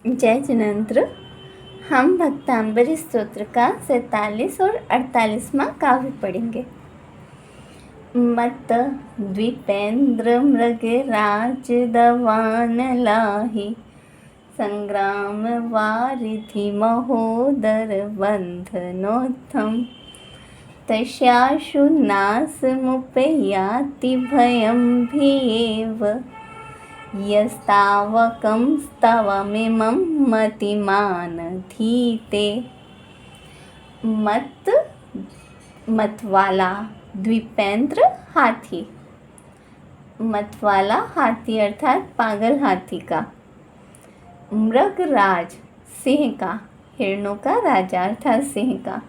जय जिनेंद्र। हम भक्तांबरी स्तोत्र का 47 और 48वां काव्य पढ़ेंगे। मत द्विपेंद्र मृगराज दवान लाहि, संग्राम वारिधि महोदर बंधनोत्थम। तस्याशु नाशमुपयाति भयं भीव, यस्तावकं स्तवमिमं मतिमान धीते। मतवाला द्विपेंद्र हाथी। मतवाला हाथी अर्थात पागल हाथी का। मृगराज सिंह का, हिरणों का राजा अर्थात सिंह का।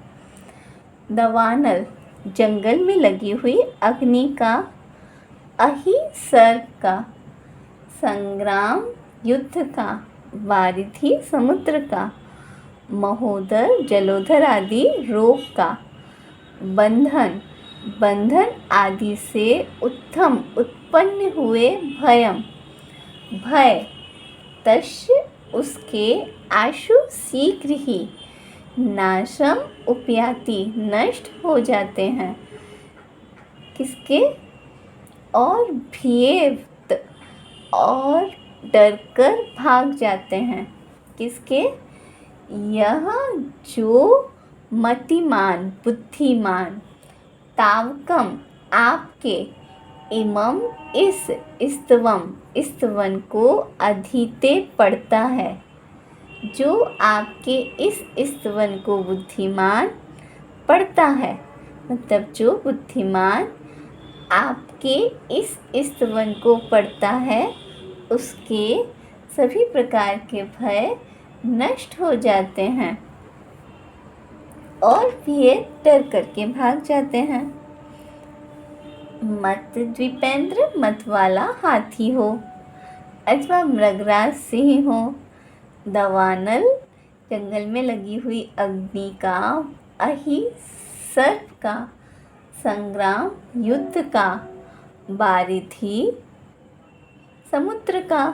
दवानल जंगल में लगी हुई अग्नि का। अहि सर्प का। संग्राम युद्ध का। वारिधि समुद्र का। महोदर जलोधर आदि रोग का। बंधन बंधन आदि से उत्थम उत्पन्न हुए भयम भय। तस्य उसके। आशु शीघ्र ही। नाशम उपयाति नष्ट हो जाते हैं। किसके? और भीत और डरकर भाग जाते हैं। किसके? यह जो मतिमान बुद्धिमान। तावकम आपके। इमम इस स्तवन को अधीते पढ़ता है। जो आपके इस स्तवन को बुद्धिमान पढ़ता है, मतलब जो बुद्धिमान आपके इस स्तवन को पढ़ता है, उसके सभी प्रकार के भय नष्ट हो जाते हैं और ये डर करके भाग जाते हैं। मत द्विपेंद्र मतवाला हाथी हो अथवा मृगराज सिंह हो। दवानल जंगल में लगी हुई अग्नि का। अहि सर्प का। संग्राम युद्ध का। वारिधि समुद्र का।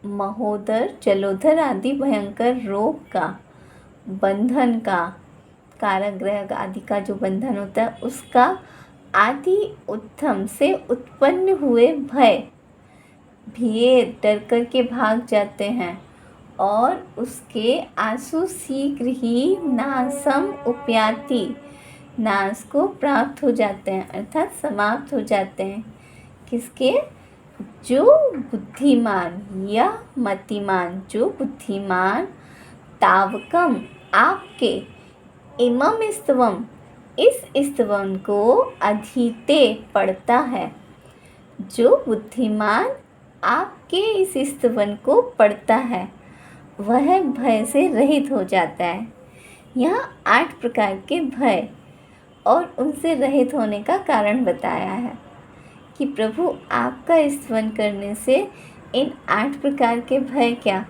महोदर जलोधर आदि भयंकर रोग का। बंधन का, कारागृह आदि का जो बंधन होता है उसका। आदि उत्थम से उत्पन्न हुए भय। भेद डर करके भाग जाते हैं और उसके आंसू शीघ्र ही नाशम उपयाति नाश को प्राप्त हो जाते हैं अर्थात समाप्त हो जाते हैं। किसके? जो बुद्धिमान या मतिमान, जो बुद्धिमान। तावकम आपके। इमम स्तवम इस स्तवन को अधीते पढ़ता है। जो बुद्धिमान आपके इस स्तवन को पढ़ता है वह भय से रहित हो जाता है। यहाँ 8 प्रकार के भय और उनसे रहित होने का कारण बताया है कि प्रभु आपका स्तवन करने से इन 8 प्रकार के भय क्या,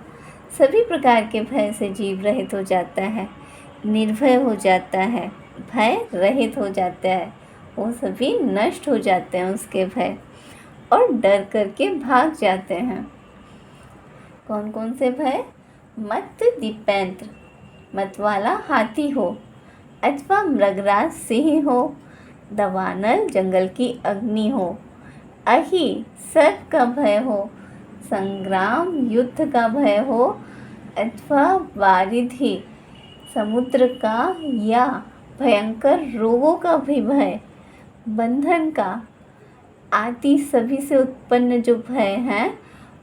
सभी प्रकार के भय से जीव रहित हो जाता है, निर्भय हो जाता है, भय रहित हो जाता है। वो सभी नष्ट हो जाते हैं उसके भय और डर करके भाग जाते हैं। कौन कौन से भय? मत द्विपेंद्र मतवाला हाथी हो अथवा मृगराज सिंह हो। दवानल जंगल की अग्नि हो। अहि सर्प का भय हो। संग्राम युद्ध का भय हो अथवा वारिधि समुद्र का या भयंकर रोगों का भी भय। बंधन का आदि सभी से उत्पन्न जो भय हैं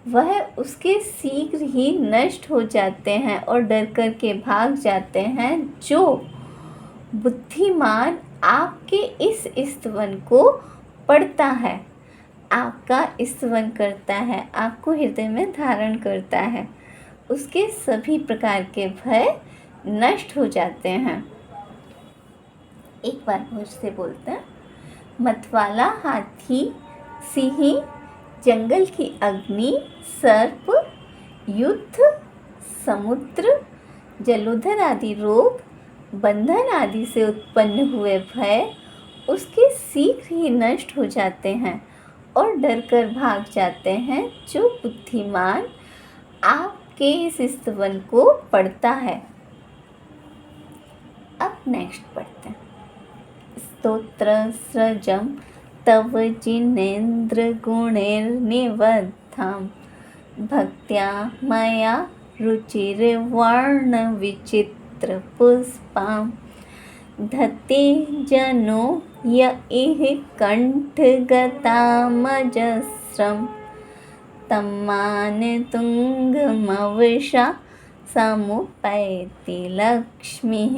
वह उसके शीघ्र ही नष्ट हो जाते हैं और डर करके भाग जाते हैं। जो बुद्धिमान आपके इस स्तवन को पढ़ता है, आपका स्तवन करता है, आपको हृदय में धारण करता है, उसके सभी प्रकार के भय नष्ट हो जाते हैं। एक बार मुझ से बोलते हैं। मतवाला हाथी, सिंह, जंगल की अग्नि, सर्प, युद्ध, समुद्र, जलोधर आदि रोग, बंधन आदि से उत्पन्न हुए भय उसके शीघ्र ही नष्ट हो जाते हैं और डर कर भाग जाते हैं। जो बुद्धिमान आप आपके इस स्तवन को पढ़ता है। अब नेक्स्ट पढ़ते हैं। स्तोत्र सृजम तव जिनेन्द्र गुणैर्निबद्धं भक्त्या मया रुचिर्वर्ण विचित्र पुष्पां धत्ते जनो य इह कंठगतामजस्रं तम्मानतुङ्गमवशा समुपैति लक्ष्मीः।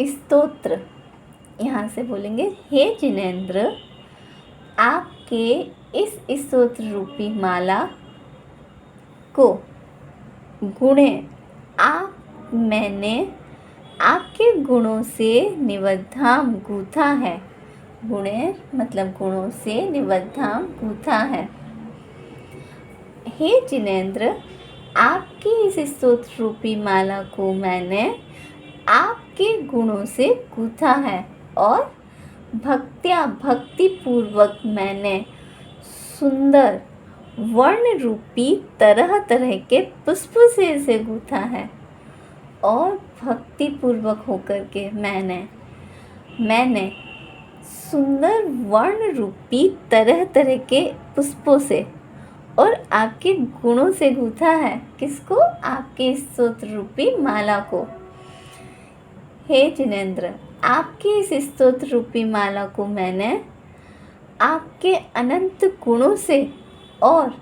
स्तोत्र, यहाँ से बोलेंगे, हे जिनेन्द्र, आपके इस स्तोत्र रूपी माला को गुणे मैंने आपके गुणों से निबद्धाम गूथा है। गुणे मतलब गुणों से निबद्धाम गूथा है। हे जिनेन्द्र, आपकी इस स्तोत्र रूपी माला को मैंने आपके गुणों से गूथा है और भक्ति पूर्वक मैंने सुंदर वर्ण रूपी तरह तरह के पुष्प से इसे गूथा है और भक्ति पूर्वक होकर के मैंने सुंदर वर्ण रूपी तरह तरह के पुष्पों से और आपके गुणों से गूथा है। किसको? आपके स्तोत्र रूपी माला को। हे जिनेन्द्र, आपकी इस स्तोत्र रूपी माला को मैंने आपके अनंत गुणों से और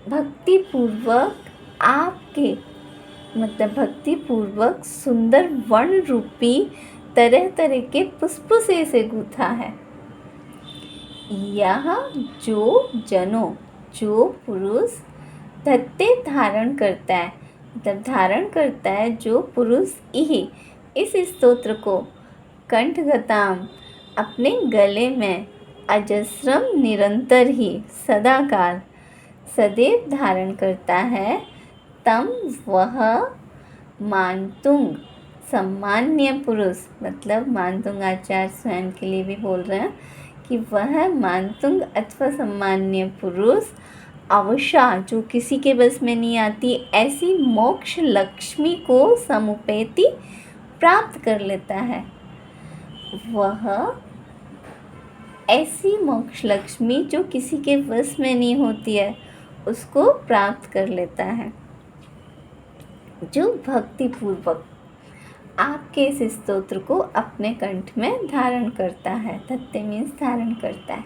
भक्ति पूर्वक सुंदर वर्ण रूपी तरह तरह के पुष्पों से इसे गूथा है। यह जो पुरुष धत्ते धारण करता है, मतलब धारण करता है, जो पुरुष इस स्तोत्र को कंठगताम अपने गले में अजस्रम निरंतर ही सदाकाल सदैव धारण करता है, तम वह मानतुंग सम्मान्य पुरुष, मतलब मानतुंग आचार्य स्वयं के लिए भी बोल रहे हैं कि वह मानतुंग अथवा सम्मान्य पुरुष अवशा, जो किसी के बस में नहीं आती, ऐसी मोक्ष लक्ष्मी को समुपैति प्राप्त कर लेता है। वह ऐसी मोक्ष लक्ष्मी जो किसी के वश में नहीं होती है, उसको प्राप्त कर लेता है, जो भक्ति पूर्वक आपके इस स्तोत्र को अपने कंठ में धारण करता है। धत्ते मीन्स धारण करता है।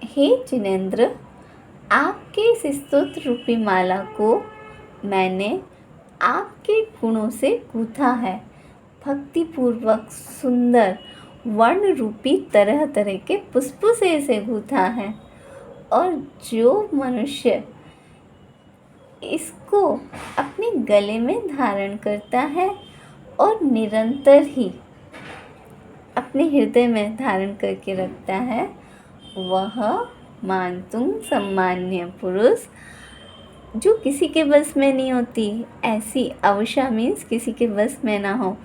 हे जिनेन्द्र, आपके इस स्तोत्र रूपी माला को मैंने आपके गुणों से गूथा है, भक्ति पूर्वक सुंदर वर्ण रूपी तरह तरह के पुष्पों से इसे गूथा है और जो मनुष्य इसको अपने गले में धारण करता है और निरंतर ही अपने हृदय में धारण करके रखता है, वह मानतुंग सम्मान्य पुरुष, जो किसी के बस में नहीं होती, ऐसी अवशा मीन्स किसी के बस में ना हो,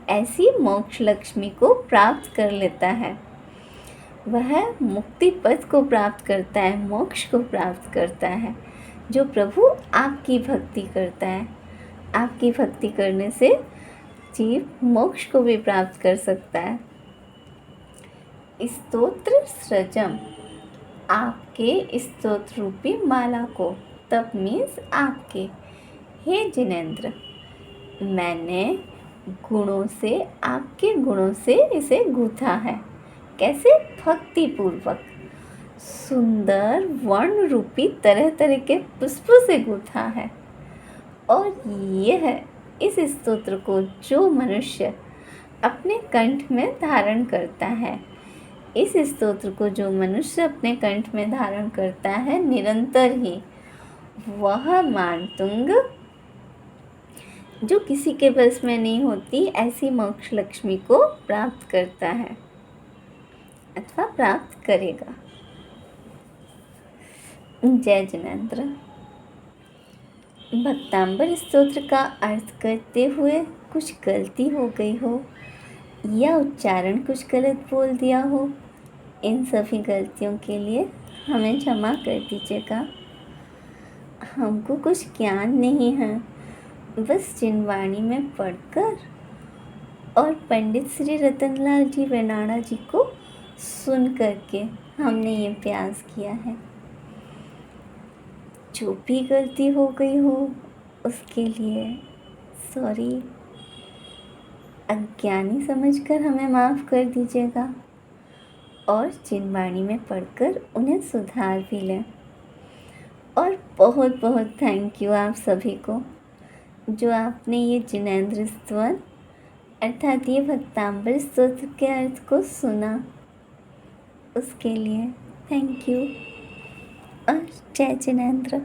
ऐसी मोक्ष लक्ष्मी को प्राप्त कर लेता है। वह मुक्ति पद को प्राप्त करता है, मोक्ष को प्राप्त करता है। जो प्रभु आपकी भक्ति करता है, आपकी भक्ति करने से जीव मोक्ष को भी प्राप्त कर सकता है। स्तोत्र सृजम, आपके स्तोत्र रूपी माला को, तब मीन्स आपके, हे जिनेन्द्र, मैंने गुणों से, आपके गुणों से इसे गूथा है। कैसे? भक्ति पूर्वक सुंदर वर्ण रूपी तरह तरह के पुष्पों से गूथा है। और यह इस स्तोत्र को जो मनुष्य अपने कंठ में धारण करता है, इस स्तोत्र को जो मनुष्य अपने कंठ में धारण करता है निरंतर ही, वह मानतुंग, जो किसी के बस में नहीं होती, ऐसी मोक्ष लक्ष्मी को प्राप्त करता है अथवा प्राप्त करेगा। जय जिनेन्द्र। भक्तांबर स्तोत्र का अर्थ करते हुए कुछ गलती हो गई हो या उच्चारण कुछ गलत बोल दिया हो इन सभी गलतियों के लिए हमें क्षमा कर दीजिएगा। हमको कुछ ज्ञान नहीं है, बस जिनवाणी में पढ़कर और पंडित श्री रतनलाल जी वेनाणा जी को सुन करके हमने ये प्रयास किया है। जो भी गलती हो गई हो उसके लिए सॉरी। अज्ञानी समझकर हमें माफ़ कर दीजिएगा और जिनवाणी में पढ़कर उन्हें सुधार भी लें। और बहुत बहुत थैंक यू आप सभी को जो आपने ये जिनेंद्र स्तवन अर्थात ये भक्तांबर स्तोत्र के अर्थ को सुना, उसके लिए थैंक यू और जय जिनेंद्र।